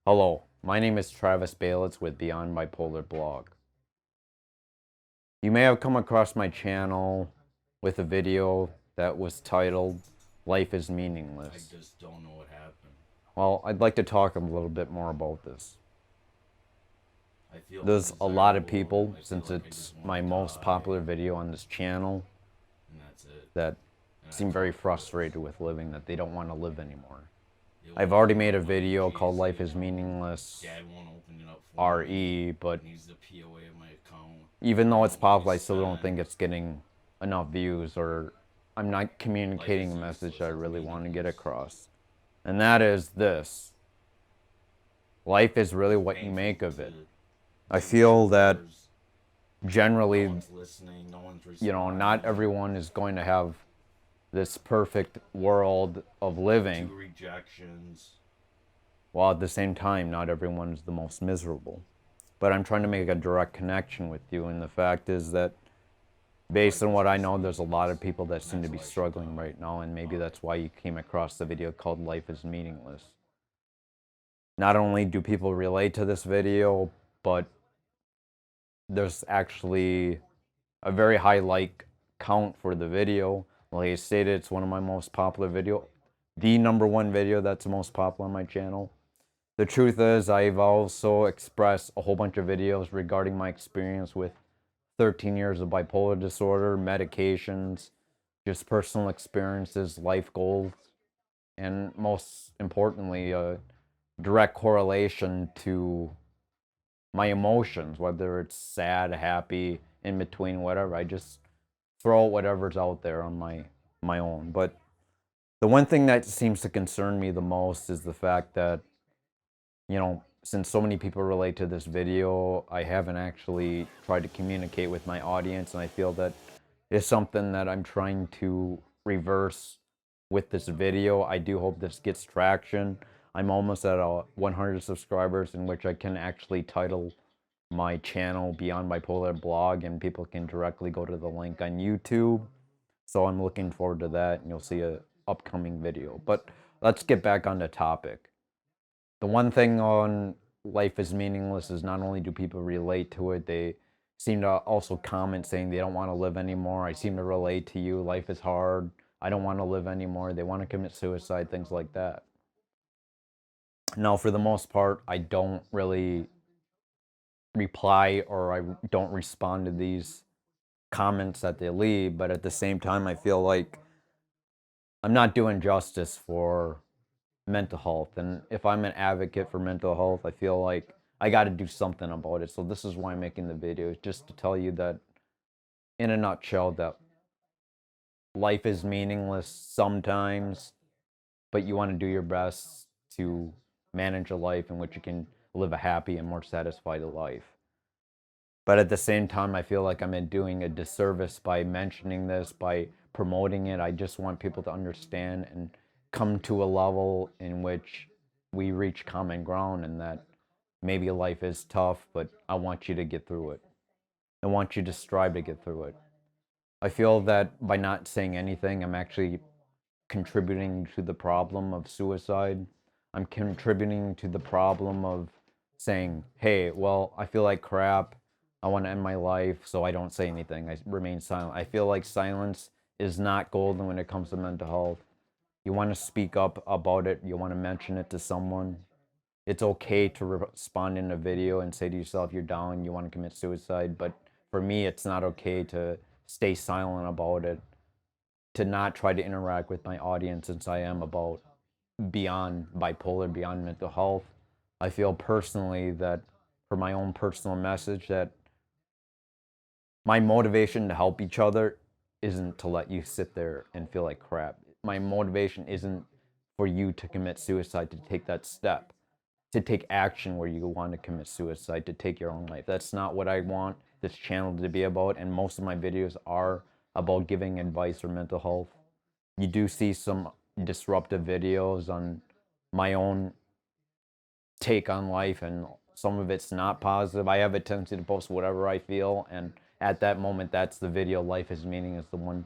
Hello, my name is Travis Baylitz with Beyond Bipolar blog. You may have come across my channel with a video that was titled Life is Meaningless. I just don't know what happened. Well, I'd like to talk a little bit more about this. I feel There's a lot of undesirable. people, I feel since like I it's just want my to most die, popular video on this channel, and that's it. that And I seem very talk with frustrated with living, that they don't want to live anymore. the I've old already lady made a with like video called GC, Life is Meaningless Dad won't open it up for me. RE, but He needs the POA of my account. even I though it's don't want to popular, I still don't spend. think it's getting enough views, or I'm not Life communicating is a message useless. I It's really want to get meaningless. across. And that is this: life is really It's what you make painful of it. to I do feel that chores. No generally, one's listening. No one's responding. not everyone is going to have this perfect world of living, 2 rejections. while at the same time, not everyone is the most miserable. But I'm trying to make a direct connection with you, and the fact is that based Life on is what I just know, there's a lot of meaningless. people that And seem to that's be why I should struggling die. right now, and maybe that's why you came across the video called Life is Meaningless. Not only do people relate to this video, but there's actually a very high like count for the video. Like I stated, it's one of my most popular video, the number one video that's the most popular on my channel. The truth is, I've also expressed a whole bunch of videos regarding my experience with 13 years of bipolar disorder, medications, just personal experiences, life goals, and most importantly, a direct correlation to my emotions, whether it's sad, happy, in between, whatever. I just throw whatever's out there on my own. But the one thing that seems to concern me the most is the fact that, since so many people relate to this video, I haven't actually tried to communicate with my audience, and I feel that it's something that I'm trying to reverse with this video. I do hope this gets traction. I'm almost at 100 subscribers, in which I can actually title my channel Beyond Bipolar blog, and people can directly go to the link on YouTube. So I'm looking forward to that, and you'll see a upcoming video. But let's get back on the topic. The one thing on Life is Meaningless is not only do people relate to it, they seem to also comment saying they don't want to live anymore. I seem to relate to you. Life is hard. I don't want to live anymore. They want to commit suicide, things like that. Now, for the most part, I don't really reply, or I don't respond to these comments that they leave, but at the same time, I feel like I'm not doing justice for mental health. And if I'm an advocate for mental health, I feel like I got to do something about it. So this is why I'm making the video, just to tell you that, in a nutshell, that life is meaningless sometimes, but you want to do your best to manage a life in which you can live a happy and more satisfied life. But at the same time, I feel like I'm doing a disservice by mentioning this, by promoting it. I just want people to understand and come to a level in which we reach common ground, and that maybe life is tough, but I want you to get through it. I want you to strive to get through it. I feel that by not saying anything, I'm actually contributing to the problem of suicide. I'm contributing to the problem of saying, hey, well, I feel like crap. I want to end my life, so I don't say anything. I remain silent. I feel like silence is not golden when it comes to mental health. You want to speak up about it, you want to mention it to someone. It's okay to respond in a video and say to yourself, you're down, you want to commit suicide. But for me, it's not okay to stay silent about it, to not try to interact with my audience, since I am about beyond bipolar, beyond mental health. I feel personally that, for my own personal message, that my motivation to help each other isn't to let you sit there and feel like crap. My motivation isn't for you to commit suicide, to take that step, to take action where you want to commit suicide, to take your own life. That's not what I want this channel to be about, and most of my videos are about giving advice for mental health. You do see some disruptive videos on my own take on life, and some of it's not positive. I have a tendency to post whatever I feel, and at that moment, that's the video. Life is Meaning is the one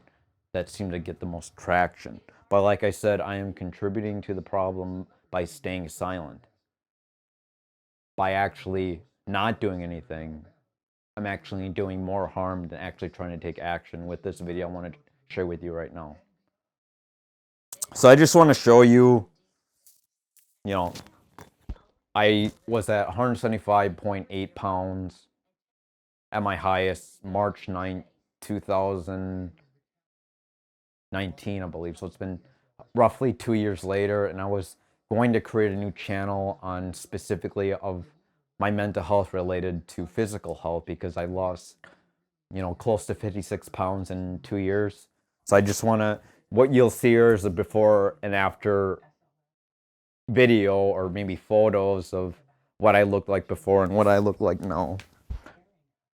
that seemed to get the most traction. But like I said, I am contributing to the problem by staying silent. by actually not doing anything, I'm actually doing more harm than actually trying to take action with this video I want to share with you right now. So I just want to show you, I was at 175.8 pounds at my highest March 9th, 2019, I believe. So it's been roughly 2 years later, and I was going to create a new channel on specifically of my mental health related to physical health because I lost, close to 56 pounds in 2 years. So I just want to, what you'll see here is a before and after video or maybe photos of what I looked like before and what I look like now.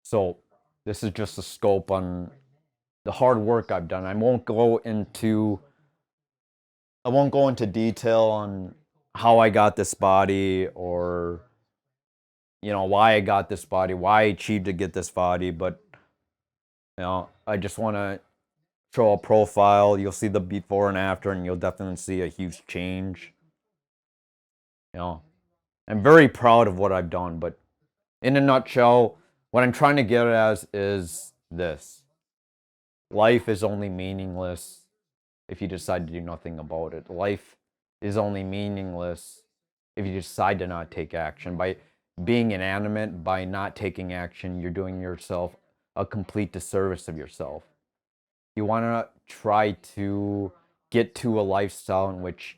So this is just a scope on the hard work I've done. I won't go into detail on how I got this body or why I got this body, why I achieved to get this body, but I just want to show a profile. You'll see the before and after, and you'll definitely see a huge change. I'm very proud of what I've done, but in a nutshell, what I'm trying to get at is this. Life is only meaningless if you decide to do nothing about it. Life is only meaningless if you decide to not take action. By being inanimate, by not taking action, you're doing yourself a complete disservice of yourself. You want to try to get to a lifestyle in which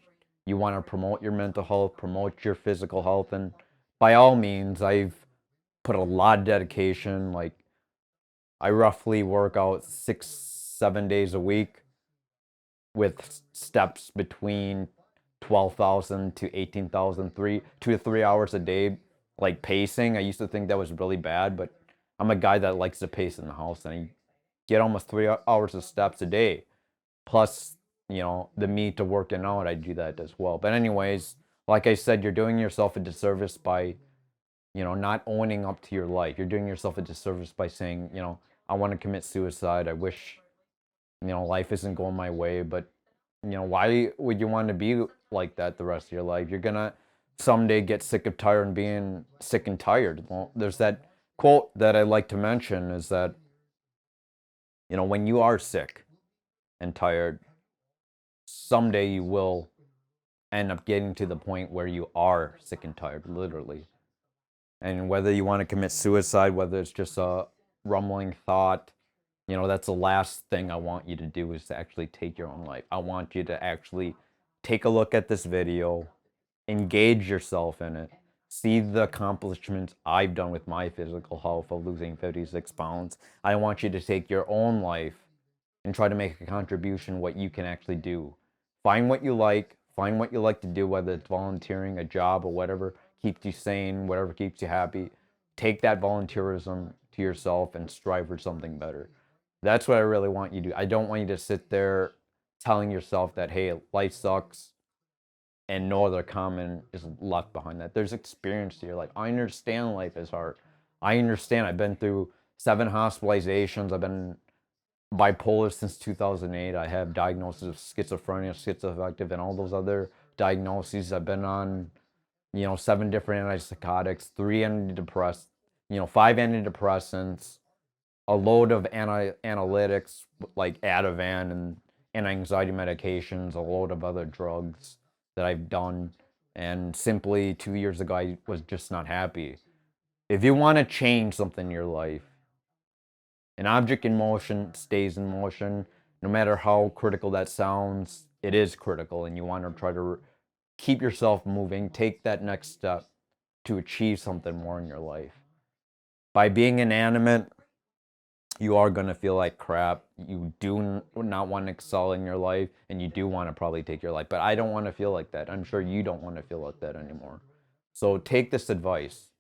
you want to promote your mental health, promote your physical health, and by all means, I've put a lot of dedication. Like, I roughly work out 6-7 days a week with steps between 12,000 to 18,000, 2 to 3 hours a day, like pacing. I used to think that was really bad, but I'm a guy that likes to pace in the house, and I get almost 3 hours of steps a day. Plus, the me to working out, I do that as well. But anyways, like I said, you're doing yourself a disservice by, not owning up to your life. You're doing yourself a disservice by saying, I want to commit suicide. I wish, life isn't going my way. But, why would you want to be like that the rest of your life? You're going to someday get sick of tired and being sick and tired. Well, there's that quote that I like to mention is that, when you are sick and tired, someday you will end up getting to the point where you are sick and tired, literally. And whether you want to commit suicide, whether it's just a rumbling thought, that's the last thing I want you to do is to actually take your own life. I want you to actually take a look at this video, engage yourself in it, see the accomplishments I've done with my physical health of losing 56 pounds. I want you to take your own life and try to make a contribution what you can actually do. Find what you like to do, whether it's volunteering, a job, or whatever keeps you sane, whatever keeps you happy. Take that volunteerism to yourself and strive for something better. That's what I really want you to do. I don't want you to sit there telling yourself that, hey, life sucks and no other comment is left behind that. There's experience to your life. I understand life is hard. I understand. I've been through 7 hospitalizations. I've been bipolar since 2008. I have diagnosis of schizophrenia, schizoaffective, and all those other diagnoses. I've been on, 7 different antipsychotics, 3 antidepressants, 5 antidepressants, a load of analytics like Ativan and anxiety medications, a load of other drugs that I've done. And simply 2 years ago, I was just not happy. If you want to change something in your life, an object in motion stays in motion. No matter how critical that sounds, it is critical, and you want to try to keep yourself moving, take that next step to achieve something more in your life. By being inanimate, you are going to feel like crap. You do not want to excel in your life, and you do want to probably take your life. But I don't want to feel like that. I'm sure you don't want to feel like that anymore. So take this advice.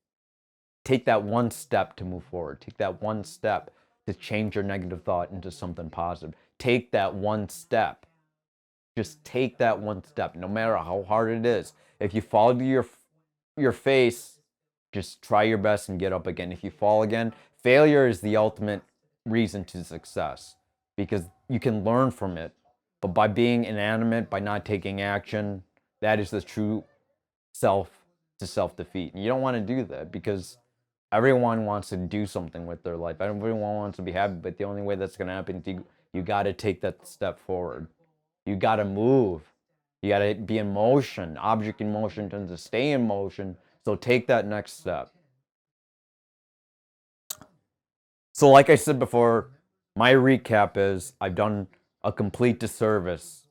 Take that one step to move forward. Take that one step to change your negative thought into something positive. Take that one step. Just take that one step, no matter how hard it is. If you fall to your face, just try your best and get up again. If you fall again, failure is the ultimate reason to success because you can learn from it. But by being inanimate, by not taking action, that is the true self to self-defeat. And you don't want to do that because everyone wants to do something with their life. Everyone wants to be happy, but the only way that's going to happen is you got to take that step forward. You got to move. You got to be in motion. Object in motion tends to stay in motion. So take that next step. So like I said before, my recap is I've done a complete disservice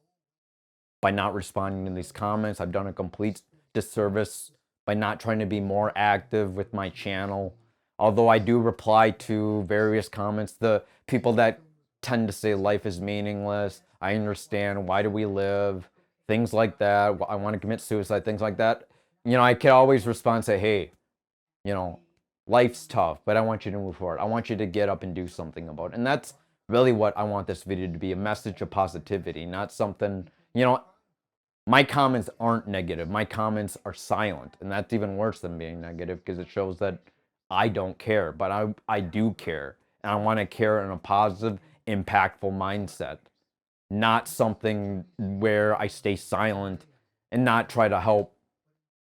by not responding to these comments. I've done a complete disservice by not trying to be more active with my channel. Although I do reply to various comments, the people that tend to say life is meaningless, I understand, why do we live, things like that, I want to commit suicide, things like that. I could always respond and say, hey, life's tough, but I want you to move forward. I want you to get up and do something about it. And that's really what I want this video to be, a message of positivity, not something, my comments aren't negative. My comments are silent. And that's even worse than being negative because it shows that I don't care. But I do care. And I want to care in a positive, impactful mindset. Not something where I stay silent and not try to help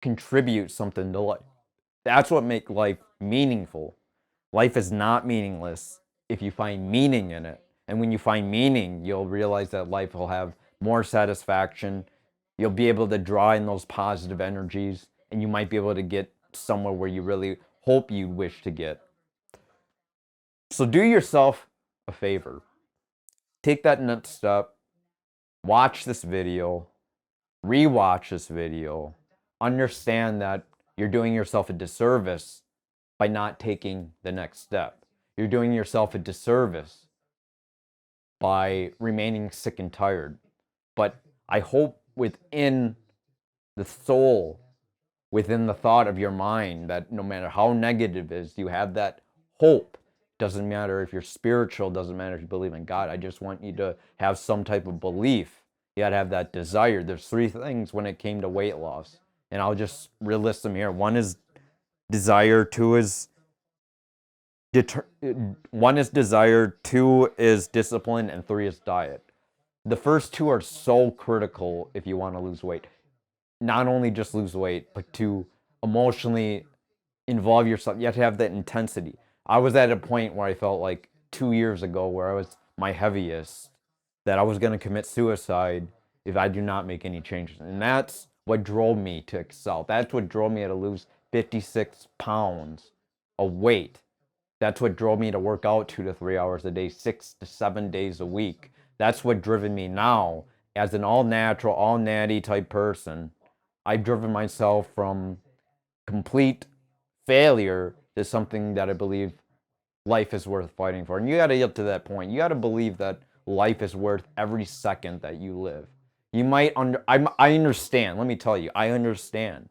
contribute something to life. That's what makes life meaningful. Life is not meaningless if you find meaning in it. And when you find meaning, you'll realize that life will have more satisfaction. You'll be able to draw in those positive energies, and you might be able to get somewhere where you really hope you wish to get. So do yourself a favor. Take that next step. Watch this video. Rewatch this video. Understand that you're doing yourself a disservice by not taking the next step. You're doing yourself a disservice by remaining sick and tired. But I hope within the soul, within the thought of your mind, that no matter how negative it is, you have that hope. Doesn't matter if you're spiritual, doesn't matter if you believe in God. I just want you to have some type of belief. You got to have that desire. There's 3 things when it came to weight loss. And I'll just list them here. 1 is desire, 2 is desire, 2 is discipline, and 3 is diet. The first 2 are so critical if you want to lose weight. Not only just lose weight, but to emotionally involve yourself. You have to have that intensity. I was at a point where I felt like 2 years ago where I was my heaviest, that I was going to commit suicide if I do not make any changes. And that's what drove me to excel. That's what drove me to lose 56 pounds of weight. That's what drove me to work out 2 to 3 hours a day, 6 to 7 days a week. That's what driven me now as an all natural, all natty type person. I've driven myself from complete failure to something that I believe life is worth fighting for. And you got to get to that point. You got to believe that life is worth every second that you live. You might I understand. Let me tell you, I understand.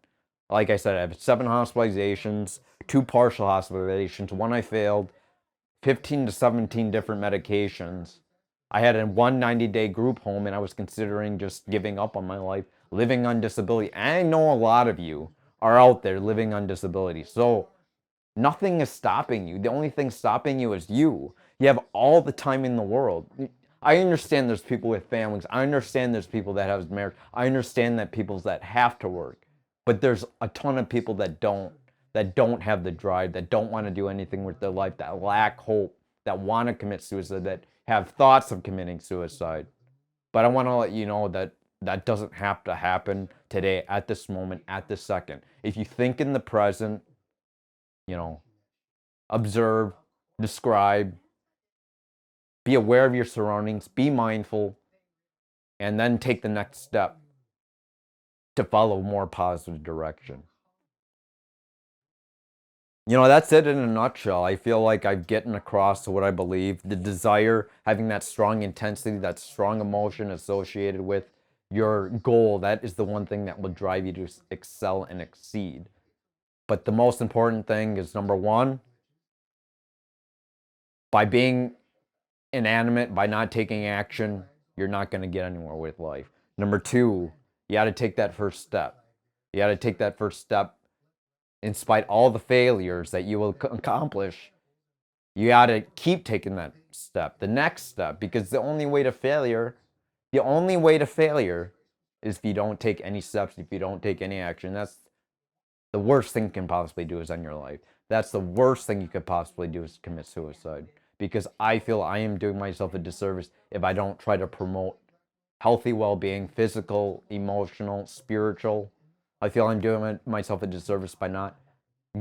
Like I said, I have 7 hospitalizations, 2 partial hospitalizations, 1 I failed, 15 to 17 different medications. I had a 190-day group home, and I was considering just giving up on my life, living on disability. And I know a lot of you are out there living on disability. So nothing is stopping you. The only thing stopping you is you. You have all the time in the world. I understand there's people with families. I understand there's people that have marriage. I understand that people that have to work. But there's a ton of people that don't have the drive, that don't want to do anything with their life, that lack hope, that want to commit suicide, that have thoughts of committing suicide. But I want to let you know that that doesn't have to happen today, at this moment, at this second. If you think in the present, observe, describe, be aware of your surroundings, be mindful, and then take the next step to follow a more positive direction. That's it in a nutshell. I feel like I've gotten across to what I believe. The desire, having that strong intensity, that strong emotion associated with your goal, that is the one thing that will drive you to excel and exceed. But the most important thing is, number 1, by being inanimate, by not taking action, you're not going to get anywhere with life. Number 2, you got to take that first step. You got to take that first step in spite of all the failures that you will accomplish. You got to keep taking that step, the next step, because the only way to failure is if you don't take any steps, if you don't take any action. The worst thing you can possibly do is end your life. That's the worst thing you could possibly do is commit suicide. Because I feel I am doing myself a disservice if I don't try to promote healthy well-being, physical, emotional, spiritual. I feel I'm doing myself a disservice by not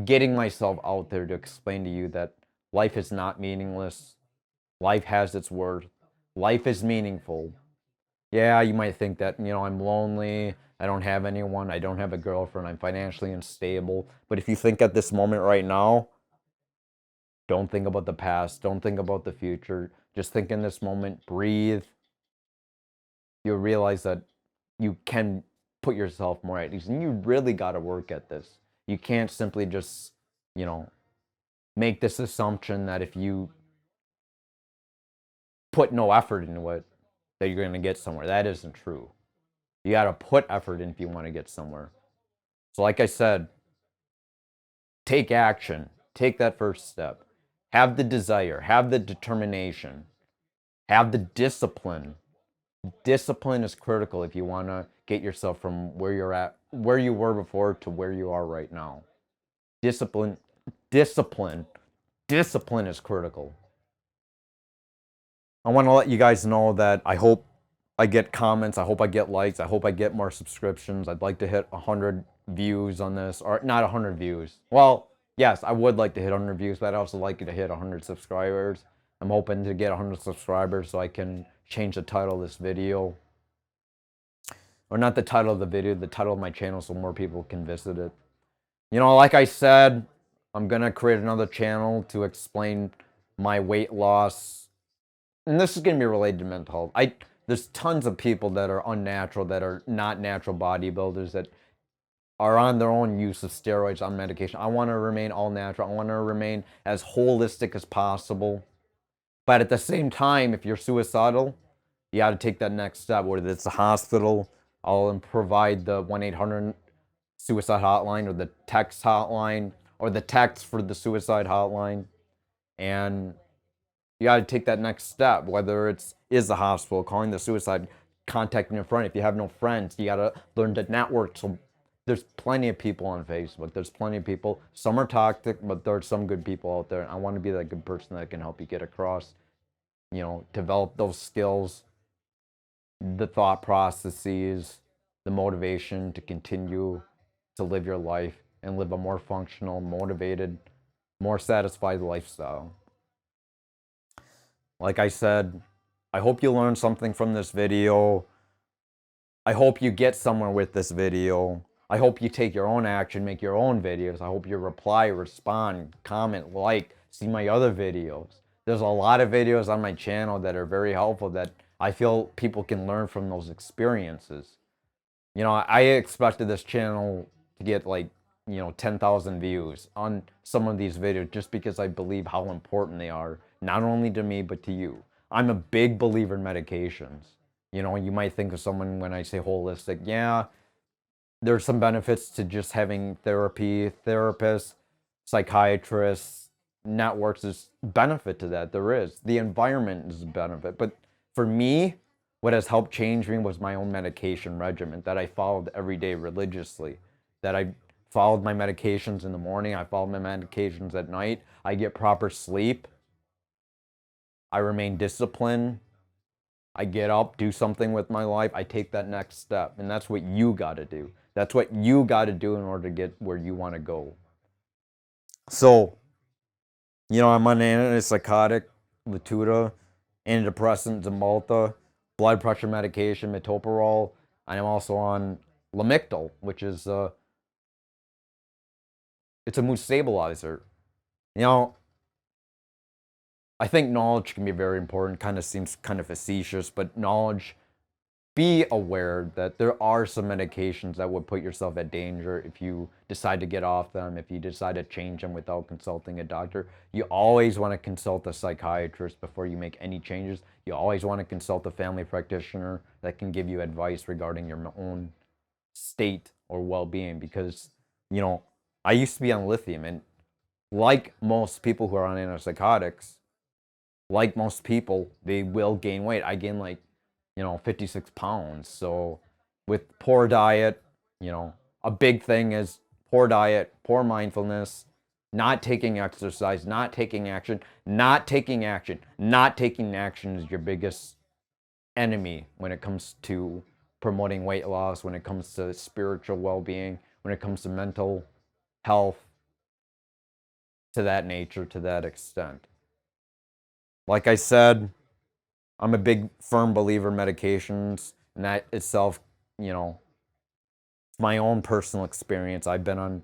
getting myself out there to explain to you that life is not meaningless. Life has its worth. Life is meaningful. Yeah, you might think that, I'm lonely, I don't have anyone, I don't have a girlfriend, I'm financially unstable. But if you think at this moment right now, don't think about the past, don't think about the future. Just think in this moment, breathe. You'll realize that you can put yourself more at ease. And you really got to work at this. You can't simply just, make this assumption that if you put no effort into it, that you're going to get somewhere. That isn't true. You got to put effort in if you want to get somewhere. So like I said, take action. Take that first step. Have the desire. Have the determination. Have the discipline. Discipline is critical if you want to get yourself from where you're at, where you were before to where you are right now. Discipline is critical. I want to let you guys know that I hope I get comments. I hope I get likes. I hope I get more subscriptions. I'd like to hit 100 views on this, or not 100 views. Well, yes, I would like to hit 100 views, but I'd also like you to hit 100 subscribers. I'm hoping to get 100 subscribers so I can change the title of this video. Or not the title of the video, the title of my channel so more people can visit it. Like I said, I'm going to create another channel to explain my weight loss. And this is going to be related to mental health. There's tons of people that are unnatural, that are not natural bodybuilders, that are on their own use of steroids, on medication. I want to remain all natural. I want to remain as holistic as possible. But at the same time, if you're suicidal, you got to take that next step, whether it's the hospital. I'll provide the 1-800 suicide hotline, or the text hotline, or the text for the suicide hotline. And you got to take that next step, whether is the hospital, calling the suicide, contacting a friend. If you have no friends, you got to learn to network. So there's plenty of people on Facebook. There's plenty of people. Some are toxic, but there's some good people out there. I want to be that good person that can help you get across, develop those skills, the thought processes, the motivation to continue to live your life and live a more functional, motivated, more satisfied lifestyle. Like I said, I hope you learned something from this video. I hope you get somewhere with this video. I hope you take your own action, make your own videos. I hope you reply, respond, comment, like, see my other videos. There's a lot of videos on my channel that are very helpful that I feel people can learn from those experiences. I expected this channel to get 10,000 views on some of these videos just because I believe how important they are, not only to me, but to you. I'm a big believer in medications. You might think of someone when I say holistic. Yeah, there's some benefits to just having therapy, therapists, psychiatrists, networks. There's benefit to that. There is. The environment is a benefit. But for me, what has helped change me was my own medication regimen that I followed every day religiously. That I followed my medications in the morning. I followed my medications at night. I get proper sleep. I remain disciplined. I get up, do something with my life. I take that next step. And that's what you got to do. That's what you got to do in order to get where you want to go. So, I'm on antipsychotic, Latuda, antidepressant, Zymbalta, blood pressure medication, metoprolol. I'm also on Lamictal, which is it's a mood stabilizer. I think knowledge can be very important. Kind of seems kind of facetious, but knowledge. Be aware that there are some medications that would put yourself at danger if you decide to get off them, if you decide to change them without consulting a doctor. You always want to consult a psychiatrist before you make any changes. You always want to consult a family practitioner that can give you advice regarding your own state or well-being, because, I used to be on lithium, and like most people who are on antipsychotics, like most people, they will gain weight. I gained 56 pounds. So with poor diet, a big thing is poor diet, poor mindfulness, not taking exercise, not taking action, not taking action. Not taking action is your biggest enemy when it comes to promoting weight loss, when it comes to spiritual well-being, when it comes to mental health, to that nature, to that extent. Like I said, I'm a big firm believer in medications, and that itself, my own personal experience. I've been on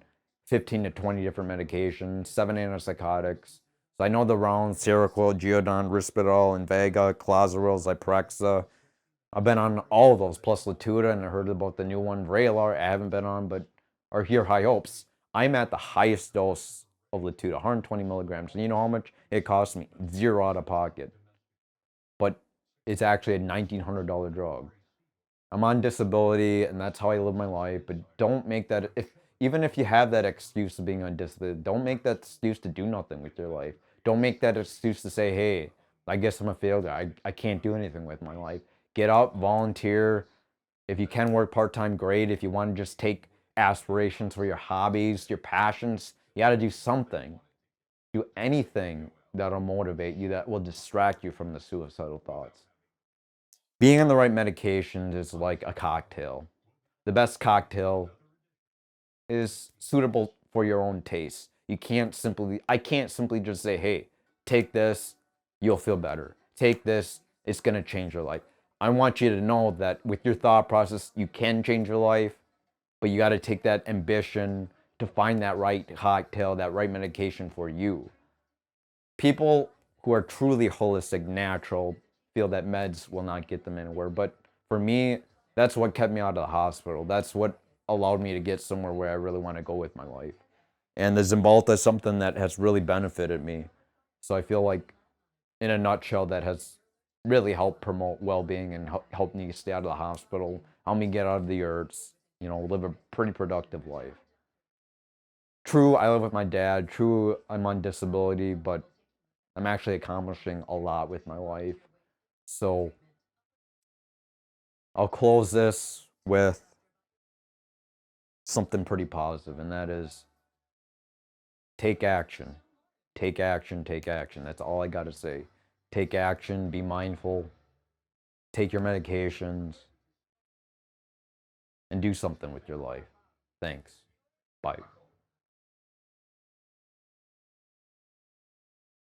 15 to 20 different medications, 7 antipsychotics. So I know the rounds: Seroquel, Geodon, Risperdal, Invega, Clozaril, Zyprexa. I've been on all of those, plus Latuda, and I heard about the new one, Vraylar. I haven't been on, but are here high hopes. I'm at the highest dose of Latuda, 120 milligrams. And you know how much it cost me? Zero out of pocket. But it's actually a $1,900 drug. I'm on disability, and that's how I live my life. But don't make that, even if you have that excuse of being on disability, don't make that excuse to do nothing with your life. Don't make that excuse to say, hey, I guess I'm a failure. I can't do anything with my life. Get out, volunteer. If you can work part-time, great. If you want to just take aspirations for your hobbies, your passions, you got to do something. Do anything that'll motivate you, that will distract you from the suicidal thoughts. Being on the right medications is like a cocktail. The best cocktail is suitable for your own taste. I can't simply just say, hey, take this, you'll feel better. Take this, it's going to change your life. I want you to know that with your thought process, you can change your life, but you got to take that ambition to find that right cocktail, that right medication for you. People who are truly holistic, natural, feel that meds will not get them anywhere. But for me, that's what kept me out of the hospital. That's what allowed me to get somewhere where I really want to go with my life. And the Zymbalta is something that has really benefited me. So I feel like, in a nutshell, that has really helped promote well-being and help me stay out of the hospital, help me get out of the urts, live a pretty productive life. True, I live with my dad. True, I'm on disability, but I'm actually accomplishing a lot with my life. So I'll close this with something pretty positive, and that is take action. Take action, take action. That's all I got to say. Take action, be mindful, take your medications, and do something with your life. Thanks. Bye.